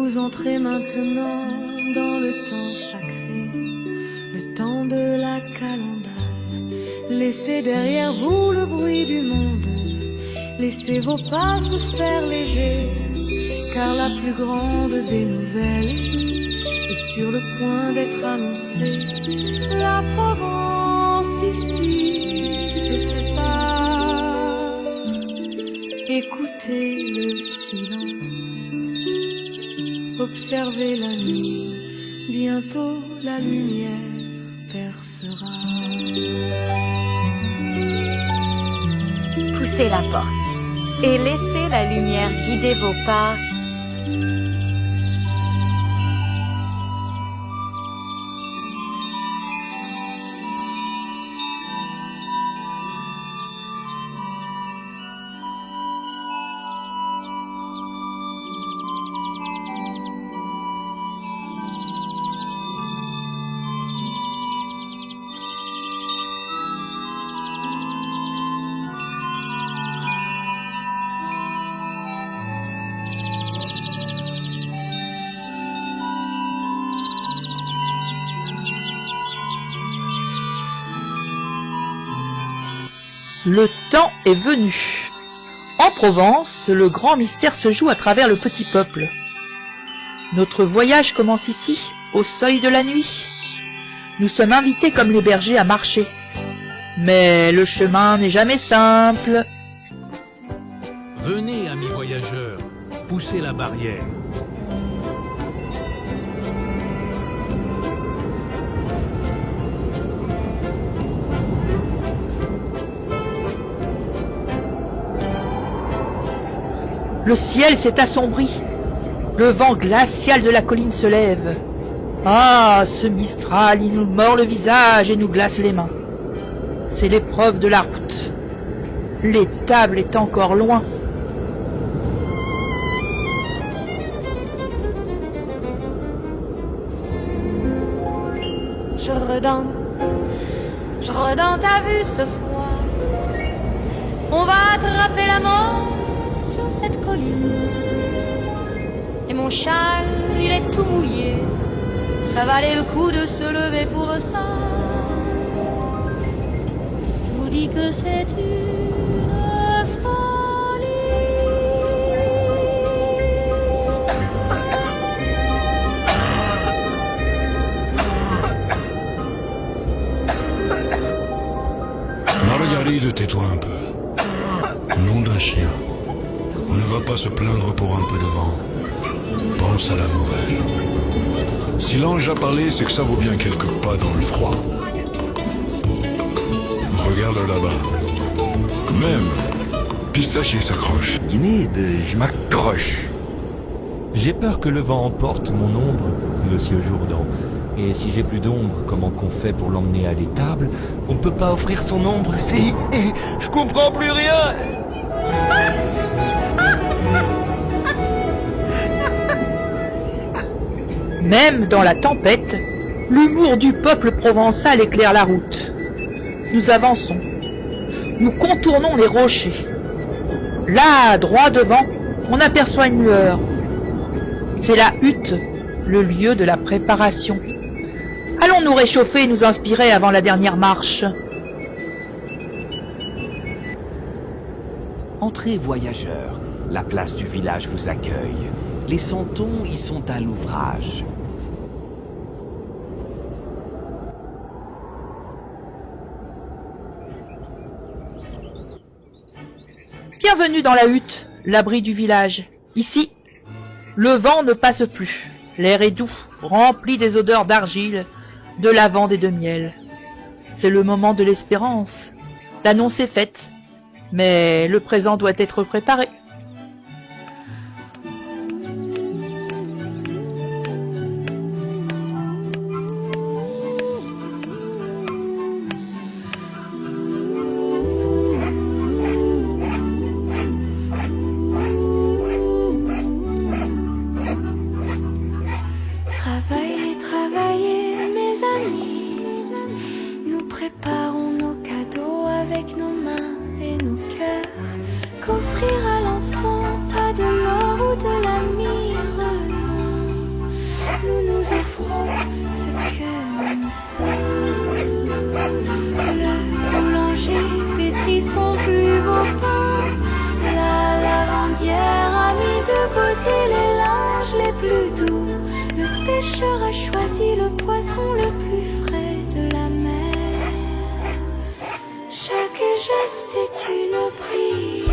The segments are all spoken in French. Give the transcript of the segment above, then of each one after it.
Vous entrez maintenant dans le temps sacré, le temps de la calendale. Laissez derrière vous le bruit du monde, laissez vos pas se faire légers, car la plus grande des nouvelles est sur le point d'être annoncée. La Provence ici se prépare, écoutez le silence, observez la nuit, bientôt la lumière percera. Poussez la porte et laissez la lumière guider vos pas. Le temps est venu. En Provence, le grand mystère se joue à travers le petit peuple. Notre voyage commence ici, au seuil de la nuit. Nous sommes invités comme les bergers à marcher. Mais le chemin n'est jamais simple. Venez, amis voyageurs, poussez la barrière. Le ciel s'est assombri. Le vent glacial de la colline se lève. Ah, ce Mistral, il nous mord le visage et nous glace les mains. C'est l'épreuve de la route. L'étable est encore loin. Je redens ta vue ce froid. On va attraper la mort sur cette colline. Et mon châle, il est tout mouillé. Ça valait le coup de se lever pour ça. Je vous dis que c'est une folie. Margaride, tais-toi un peu. Nom d'un chien. On ne va pas se plaindre pour un peu de vent. Pense à la nouvelle. Si l'ange a parlé, c'est que ça vaut bien quelques pas dans le froid. Regarde là-bas. Même Pistachier s'accroche. Guinée, je m'accroche. J'ai peur que le vent emporte mon ombre, monsieur Jourdan. Et si j'ai plus d'ombre, comment qu'on fait pour l'emmener à l'étable? On ne peut pas offrir son ombre, c'est... Je comprends plus rien. Même dans la tempête, l'humour du peuple provençal éclaire la route. Nous avançons. Nous contournons les rochers. Là, droit devant, on aperçoit une lueur. C'est la hutte, le lieu de la préparation. Allons nous réchauffer et nous inspirer avant la dernière marche. Entrez, voyageurs, la place du village vous accueille. Les santons y sont à l'ouvrage. Bienvenue dans la hutte, l'abri du village. Ici, le vent ne passe plus. L'air est doux, rempli des odeurs d'argile, de lavande et de miel. C'est le moment de l'espérance. L'annonce est faite, mais le présent doit être préparé. Travaillez, travaillez, mes amis. Nous préparons nos cadeaux avec nos mains et nos cœurs. Qu'offrir à l'enfant ce que nous sommes. Le boulanger pétrit son plus beau pain. La lavandière a mis de côté les linges les plus doux. Le pêcheur a choisi le poisson le plus frais de la mer. Chaque geste est une prière.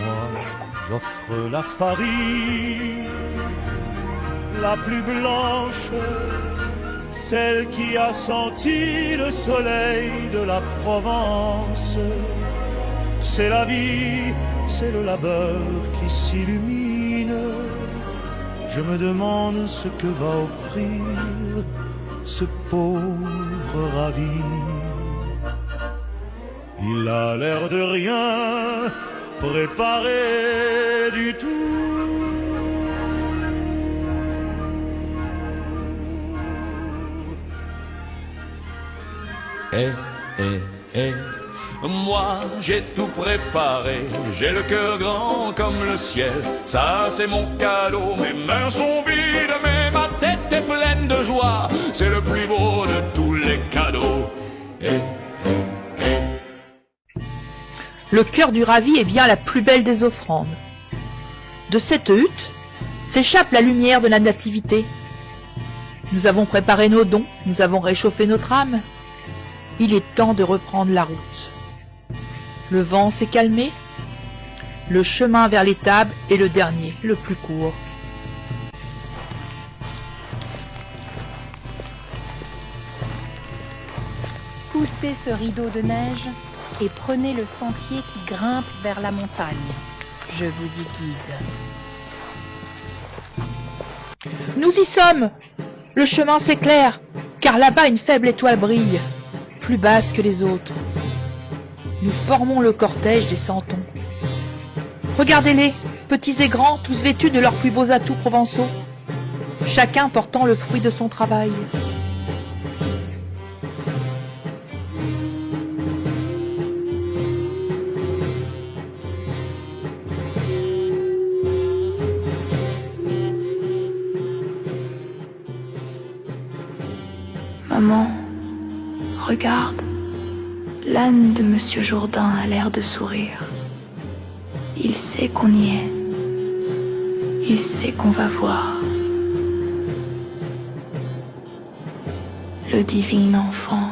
Moi, j'offre la farine, la plus blanche, celle qui a senti le soleil de la Provence. C'est la vie, c'est le labeur qui s'illumine. Je me demande ce que va offrir ce pauvre ravi. Il a l'air de rien préparé du tout. Moi j'ai tout préparé, j'ai le cœur grand comme le ciel. Ça c'est mon cadeau, mes mains sont vides mais ma tête est pleine de joie. C'est le plus beau de tous les cadeaux. Le cœur du ravi est bien la plus belle des offrandes. De cette hutte s'échappe la lumière de la nativité. Nous avons préparé nos dons, nous avons réchauffé notre âme. Il est temps de reprendre la route. Le vent s'est calmé. Le chemin vers l'étable est le dernier, le plus court. Poussez ce rideau de neige et prenez le sentier qui grimpe vers la montagne. Je vous y guide. Nous y sommes! Le chemin s'éclaire, car là-bas une faible étoile brille, plus basse que les autres. Nous formons le cortège des santons. Regardez-les, petits et grands, tous vêtus de leurs plus beaux atouts provençaux, chacun portant le fruit de son travail. Maman, regarde, l'âne de Monsieur Jourdain a l'air de sourire. Il sait qu'on y est. Il sait qu'on va voir. Le divin enfant.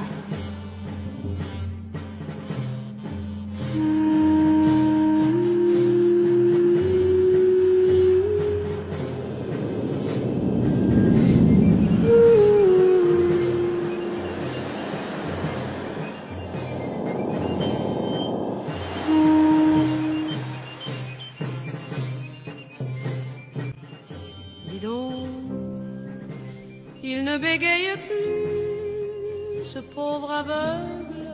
Il ne bégaye plus, ce pauvre aveugle,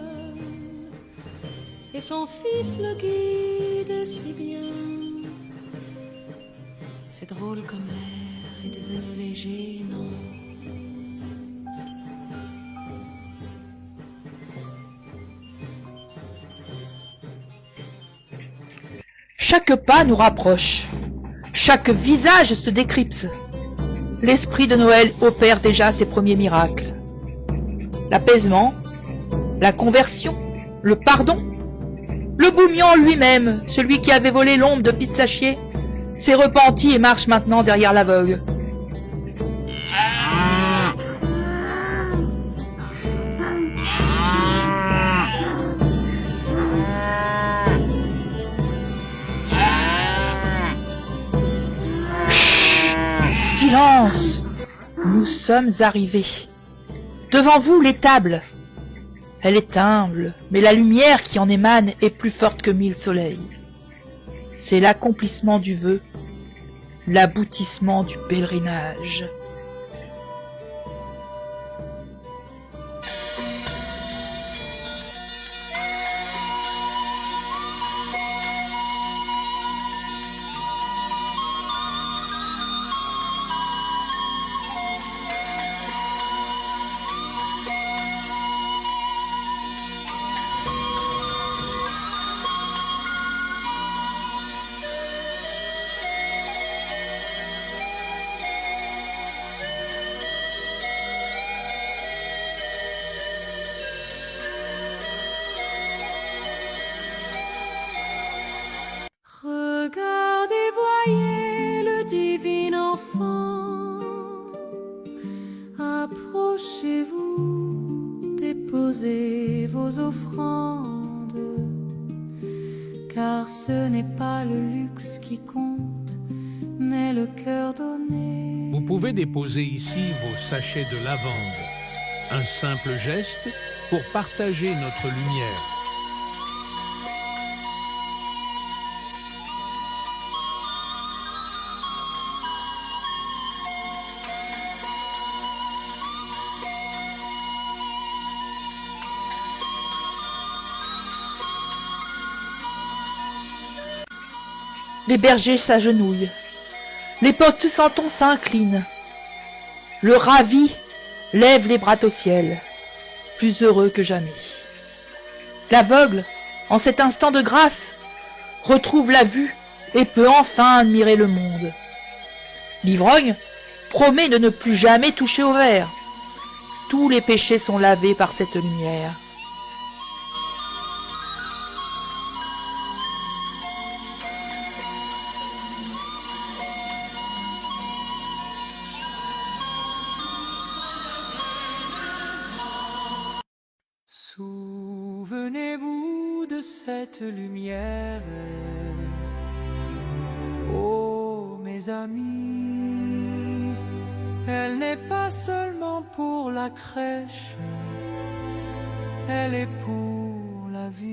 et son fils le guide si bien. C'est drôle comme l'air est devenu léger, non? Chaque pas nous rapproche, chaque visage se décrypte. L'esprit de Noël opère déjà ses premiers miracles. L'apaisement, la conversion, le pardon. Le bougmian lui-même, celui qui avait volé l'ombre de Pizzachier, s'est repenti et marche maintenant derrière l'aveugle. Silence! Nous sommes arrivés. Devant vous, l'étable. Elle est humble, mais la lumière qui en émane est plus forte que 1000 soleils. C'est l'accomplissement du vœu, l'aboutissement du pèlerinage. voyez le divin enfant. Approchez-vous, déposez vos offrandes, car ce n'est pas le luxe qui compte, mais le cœur donné. Vous pouvez déposer ici vos sachets de lavande. Un simple geste pour partager notre lumière. Les bergers s'agenouillent. Les porte-santons s'inclinent. Le ravi lève les bras au ciel, plus heureux que jamais. L'aveugle, en cet instant de grâce, retrouve la vue et peut enfin admirer le monde. L'ivrogne promet de ne plus jamais toucher au verre. Tous les péchés sont lavés par cette lumière. Souvenez-vous de cette lumière, oh mes amis, elle n'est pas seulement pour la crèche, elle est pour la vie.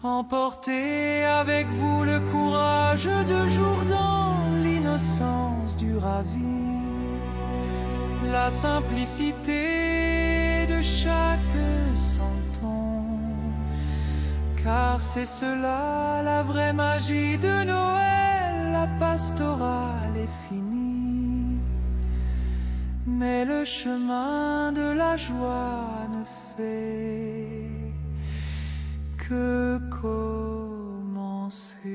Emportez avec vous le courage de Jourdan, l'innocence du ravi, la simplicité de chaque santon, car c'est cela la vraie magie de Noël. La pastorale est finie, mais le chemin de la joie ne fait que commencer.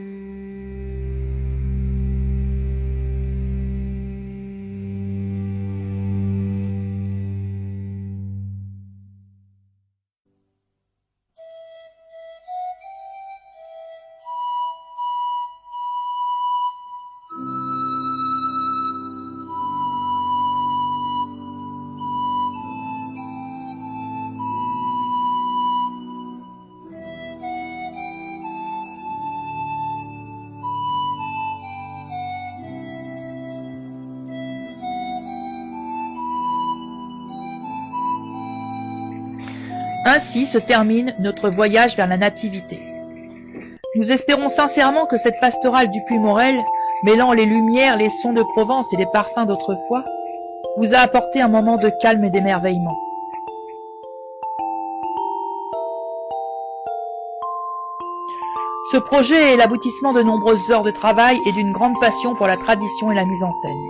Ainsi se termine notre voyage vers la Nativité. Nous espérons sincèrement que cette pastorale du Puy-Morel, mêlant les lumières, les sons de Provence et les parfums d'autrefois, vous a apporté un moment de calme et d'émerveillement. Ce projet est l'aboutissement de nombreuses heures de travail et d'une grande passion pour la tradition et la mise en scène.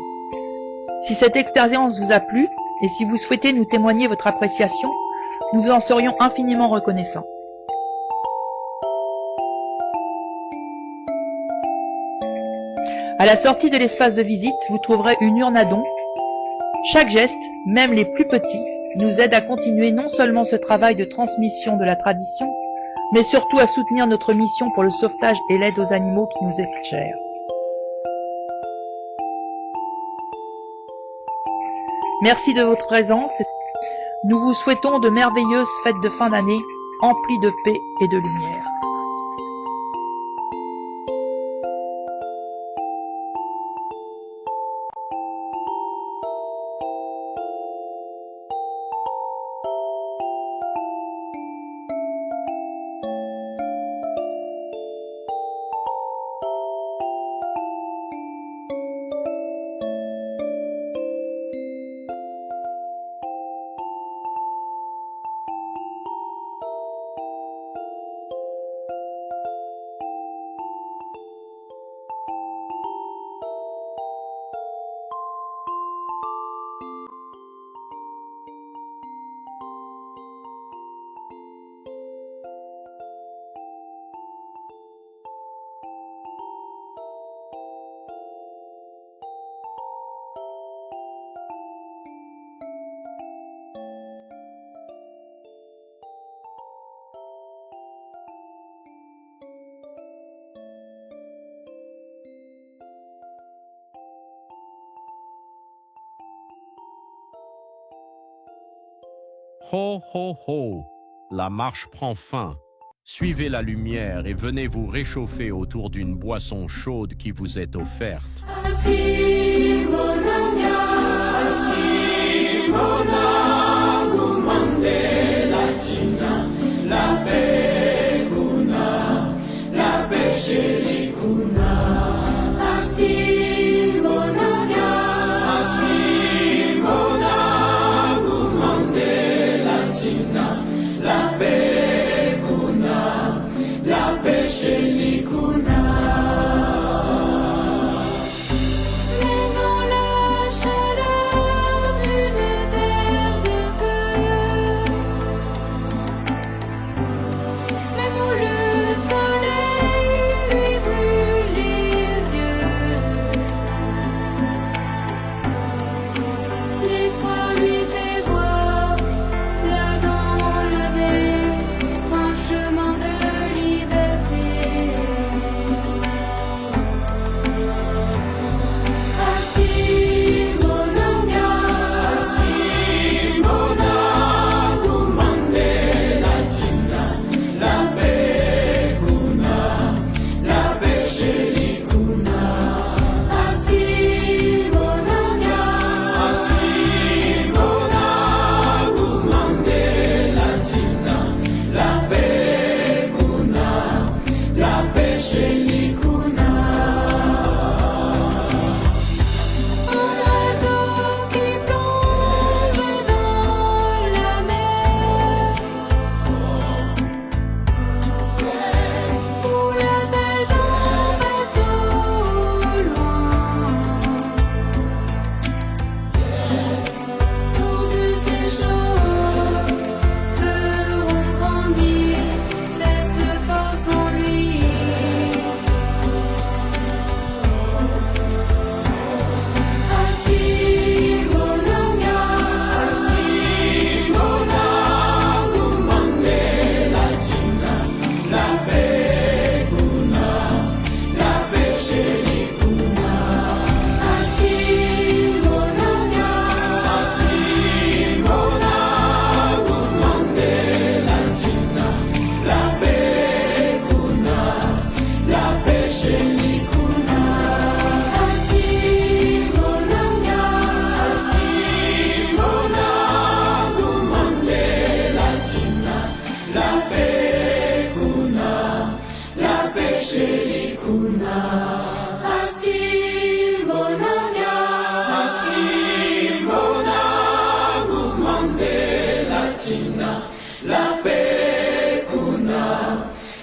Si cette expérience vous a plu, et si vous souhaitez nous témoigner votre appréciation, nous vous en serions infiniment reconnaissants. À la sortie de l'espace de visite, vous trouverez une urne à dons. Chaque geste, même les plus petits, nous aide à continuer non seulement ce travail de transmission de la tradition, mais surtout à soutenir notre mission pour le sauvetage et l'aide aux animaux qui nous est chère. Merci de votre présence. Nous vous souhaitons de merveilleuses fêtes de fin d'année, emplies de paix et de lumière. Ho, ho, ho! La marche prend fin. Suivez la lumière et venez vous réchauffer autour d'une boisson chaude qui vous est offerte.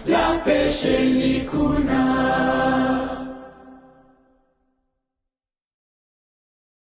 La pêche et